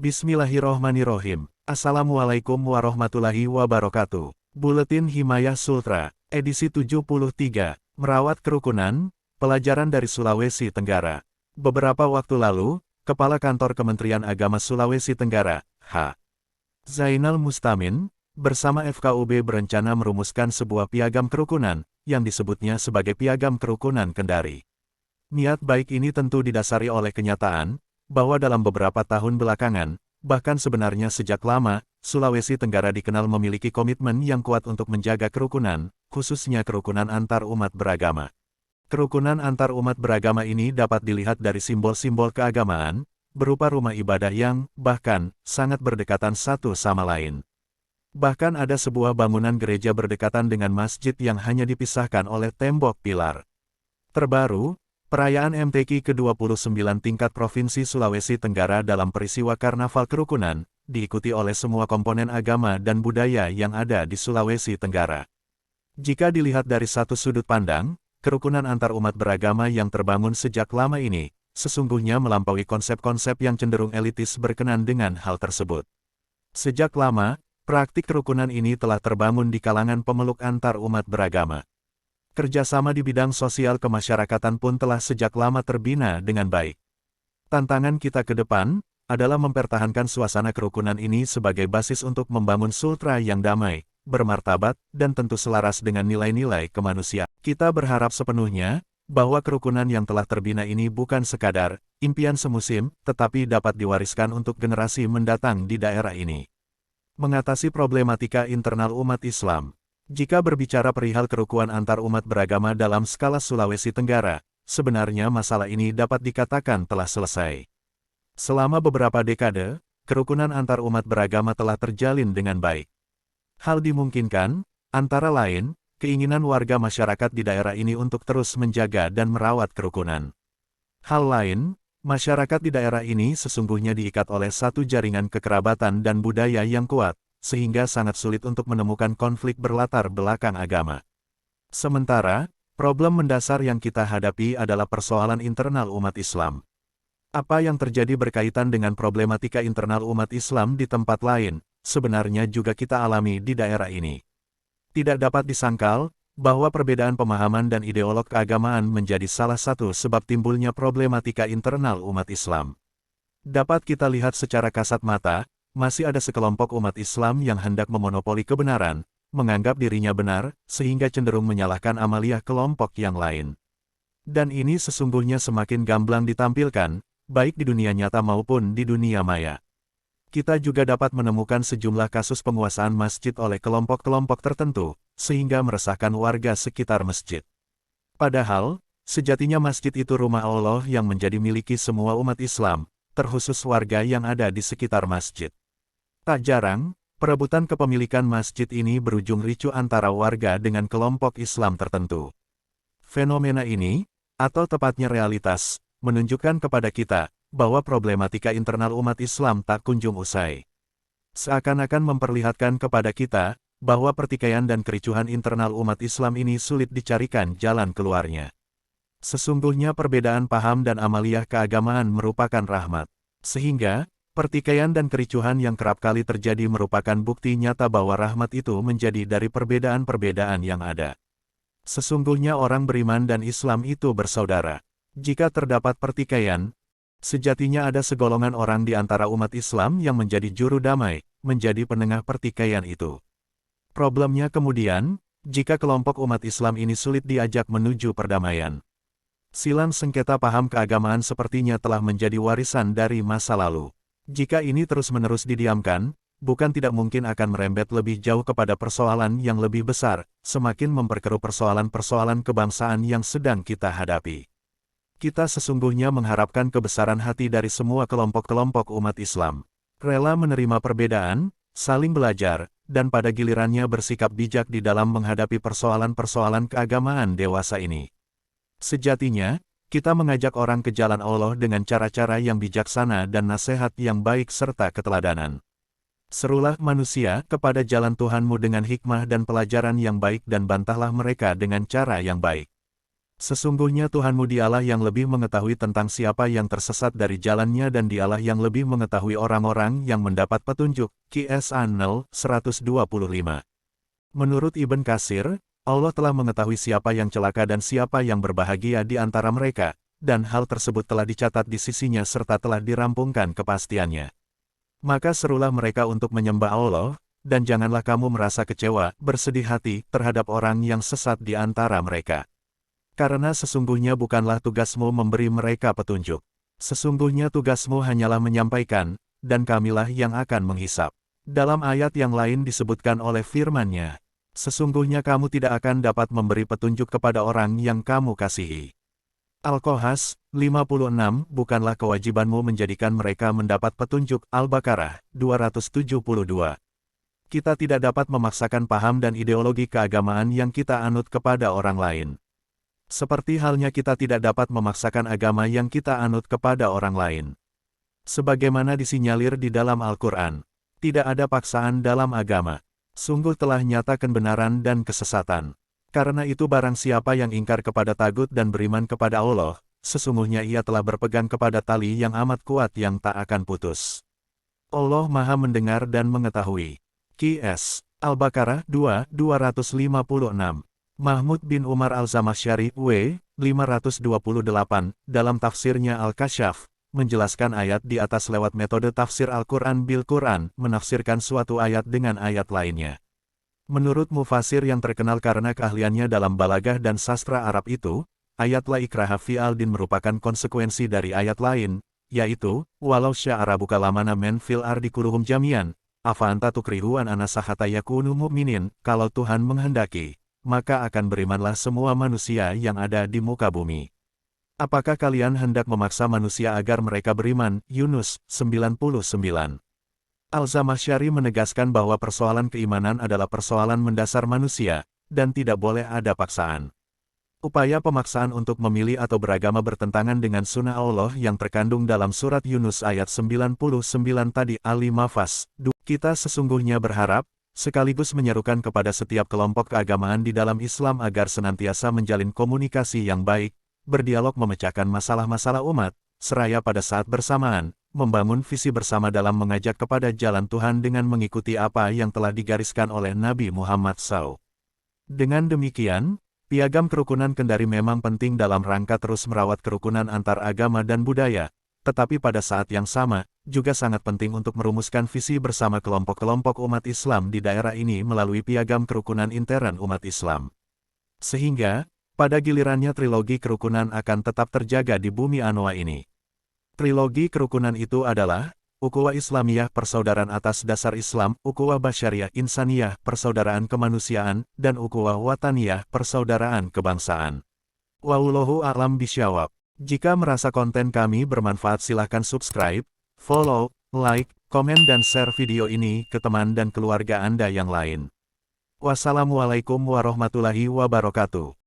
Bismillahirrohmanirrohim. Assalamualaikum warahmatullahi wabarakatuh. Buletin Himayah Sultra, edisi 73, Merawat Kerukunan, Pelajaran dari Sulawesi Tenggara. Beberapa waktu lalu, Kepala Kantor Kementerian Agama Sulawesi Tenggara, H. Zainal Mustamin, bersama FKUB berencana merumuskan sebuah piagam kerukunan, yang disebutnya sebagai Piagam Kerukunan Kendari. Niat baik ini tentu didasari oleh kenyataan, bahwa dalam beberapa tahun belakangan, bahkan sebenarnya sejak lama, Sulawesi Tenggara dikenal memiliki komitmen yang kuat untuk menjaga kerukunan, khususnya kerukunan antar umat beragama. Kerukunan antar umat beragama ini dapat dilihat dari simbol-simbol keagamaan, berupa rumah ibadah yang, bahkan, sangat berdekatan satu sama lain. Bahkan ada sebuah bangunan gereja berdekatan dengan masjid yang hanya dipisahkan oleh tembok pilar. Terbaru, perayaan MTQ ke-29 tingkat Provinsi Sulawesi Tenggara dalam peristiwa Karnaval Kerukunan, diikuti oleh semua komponen agama dan budaya yang ada di Sulawesi Tenggara. Jika dilihat dari satu sudut pandang, kerukunan antar umat beragama yang terbangun sejak lama ini, sesungguhnya melampaui konsep-konsep yang cenderung elitis berkenan dengan hal tersebut. Sejak lama, praktik kerukunan ini telah terbangun di kalangan pemeluk antar umat beragama. Kerjasama di bidang sosial kemasyarakatan pun telah sejak lama terbina dengan baik. Tantangan kita ke depan adalah mempertahankan suasana kerukunan ini sebagai basis untuk membangun sultra yang damai, bermartabat, dan tentu selaras dengan nilai-nilai kemanusiaan. Kita berharap sepenuhnya bahwa kerukunan yang telah terbina ini bukan sekadar impian semusim, tetapi dapat diwariskan untuk generasi mendatang di daerah ini. Mengatasi problematika internal umat Islam. Jika berbicara perihal kerukunan antar umat beragama dalam skala Sulawesi Tenggara, sebenarnya masalah ini dapat dikatakan telah selesai. Selama beberapa dekade, kerukunan antar umat beragama telah terjalin dengan baik. Hal dimungkinkan, antara lain, keinginan warga masyarakat di daerah ini untuk terus menjaga dan merawat kerukunan. Hal lain, masyarakat di daerah ini sesungguhnya diikat oleh satu jaringan kekerabatan dan budaya yang kuat, sehingga sangat sulit untuk menemukan konflik berlatar belakang agama. Sementara, problem mendasar yang kita hadapi adalah persoalan internal umat Islam. Apa yang terjadi berkaitan dengan problematika internal umat Islam di tempat lain, sebenarnya juga kita alami di daerah ini. Tidak dapat disangkal, bahwa perbedaan pemahaman dan ideolog keagamaan menjadi salah satu sebab timbulnya problematika internal umat Islam. Dapat kita lihat secara kasat mata, masih ada sekelompok umat Islam yang hendak memonopoli kebenaran, menganggap dirinya benar, sehingga cenderung menyalahkan amaliyah kelompok yang lain. Dan ini sesungguhnya semakin gamblang ditampilkan, baik di dunia nyata maupun di dunia maya. Kita juga dapat menemukan sejumlah kasus penguasaan masjid oleh kelompok-kelompok tertentu, sehingga meresahkan warga sekitar masjid. Padahal, sejatinya masjid itu rumah Allah yang menjadi miliki semua umat Islam, terkhusus warga yang ada di sekitar masjid. Tak jarang, perebutan kepemilikan masjid ini berujung ricuh antara warga dengan kelompok Islam tertentu. Fenomena ini, atau tepatnya realitas, menunjukkan kepada kita, bahwa problematika internal umat Islam tak kunjung usai. Seakan-akan memperlihatkan kepada kita, bahwa pertikaian dan kericuhan internal umat Islam ini sulit dicarikan jalan keluarnya. Sesungguhnya perbedaan paham dan amaliyah keagamaan merupakan rahmat. Sehingga, pertikaian dan kericuhan yang kerap kali terjadi merupakan bukti nyata bahwa rahmat itu menjadi dari perbedaan-perbedaan yang ada. Sesungguhnya orang beriman dan Islam itu bersaudara. Jika terdapat pertikaian, sejatinya ada segolongan orang di antara umat Islam yang menjadi juru damai, menjadi penengah pertikaian itu. Problemnya kemudian, jika kelompok umat Islam ini sulit diajak menuju perdamaian. Silang sengketa paham keagamaan sepertinya telah menjadi warisan dari masa lalu. Jika ini terus-menerus didiamkan, bukan tidak mungkin akan merembet lebih jauh kepada persoalan yang lebih besar, semakin memperkeruh persoalan-persoalan kebangsaan yang sedang kita hadapi. Kita sesungguhnya mengharapkan kebesaran hati dari semua kelompok-kelompok umat Islam. Rela menerima perbedaan, saling belajar, dan pada gilirannya bersikap bijak di dalam menghadapi persoalan-persoalan keagamaan dewasa ini. Sejatinya, kita mengajak orang ke jalan Allah dengan cara-cara yang bijaksana dan nasihat yang baik serta keteladanan. Serulah manusia kepada jalan Tuhanmu dengan hikmah dan pelajaran yang baik dan bantahlah mereka dengan cara yang baik. Sesungguhnya Tuhanmu dialah yang lebih mengetahui tentang siapa yang tersesat dari jalannya dan dialah yang lebih mengetahui orang-orang yang mendapat petunjuk. Qs 125. Menurut Ibn Katsir, Allah telah mengetahui siapa yang celaka dan siapa yang berbahagia di antara mereka, dan hal tersebut telah dicatat di sisinya serta telah dirampungkan kepastiannya. Maka serulah mereka untuk menyembah Allah, dan janganlah kamu merasa kecewa, bersedih hati, terhadap orang yang sesat di antara mereka. Karena sesungguhnya bukanlah tugasmu memberi mereka petunjuk. Sesungguhnya tugasmu hanyalah menyampaikan, dan kamilah yang akan menghisap. Dalam ayat yang lain disebutkan oleh firman-Nya, sesungguhnya kamu tidak akan dapat memberi petunjuk kepada orang yang kamu kasihi. Al-Qahas, 56, bukanlah kewajibanmu menjadikan mereka mendapat petunjuk. Al-Baqarah, 272. Kita tidak dapat memaksakan paham dan ideologi keagamaan yang kita anut kepada orang lain. Seperti halnya kita tidak dapat memaksakan agama yang kita anut kepada orang lain. Sebagaimana disinyalir di dalam Al-Quran, tidak ada paksaan dalam agama. Sungguh telah nyata kebenaran dan kesesatan. Karena itu barang siapa yang ingkar kepada tagut dan beriman kepada Allah, sesungguhnya ia telah berpegang kepada tali yang amat kuat yang tak akan putus. Allah Maha mendengar dan mengetahui. Qs. Al-Baqarah 2, 256. Mahmud bin Umar Al-Zamakhsyari, W. 528, dalam tafsirnya Al-Kasyaf, menjelaskan ayat di atas lewat metode tafsir Al-Quran bil-Quran, menafsirkan suatu ayat dengan ayat lainnya. Menurut mufasir yang terkenal karena keahliannya dalam balagah dan sastra Arab itu, ayat la ikraha fi al-din merupakan konsekuensi dari ayat lain, yaitu, walau sya'ara buka lamana men fil ardi kuluhum jamian, afa anta tukrihu an anasa hatta yakunu mu'minin, kalau Tuhan menghendaki, maka akan berimanlah semua manusia yang ada di muka bumi. Apakah kalian hendak memaksa manusia agar mereka beriman? Yunus, 99. Al-Zamakhsyari menegaskan bahwa persoalan keimanan adalah persoalan mendasar manusia, dan tidak boleh ada paksaan. Upaya pemaksaan untuk memilih atau beragama bertentangan dengan sunnah Allah yang terkandung dalam surat Yunus ayat 99 tadi. Ali Mafas, kita sesungguhnya berharap, sekaligus menyerukan kepada setiap kelompok keagamaan di dalam Islam agar senantiasa menjalin komunikasi yang baik, berdialog memecahkan masalah-masalah umat, seraya pada saat bersamaan, membangun visi bersama dalam mengajak kepada jalan Tuhan dengan mengikuti apa yang telah digariskan oleh Nabi Muhammad SAW. Dengan demikian, piagam kerukunan kendari memang penting dalam rangka terus merawat kerukunan antar agama dan budaya, tetapi pada saat yang sama, juga sangat penting untuk merumuskan visi bersama kelompok-kelompok umat Islam di daerah ini melalui piagam kerukunan intern umat Islam. Sehingga, pada gilirannya trilogi kerukunan akan tetap terjaga di bumi Anoa ini. Trilogi kerukunan itu adalah, Ukhuwah Islamiyah persaudaraan atas dasar Islam, Ukhuwah Basyariyah Insaniyah persaudaraan kemanusiaan, dan Ukhuwah Wataniyah persaudaraan kebangsaan. Wallahu a'lam bisyawab. Jika merasa konten kami bermanfaat silahkan subscribe, follow, like, komen dan share video ini ke teman dan keluarga Anda yang lain. Wassalamualaikum warahmatullahi wabarakatuh.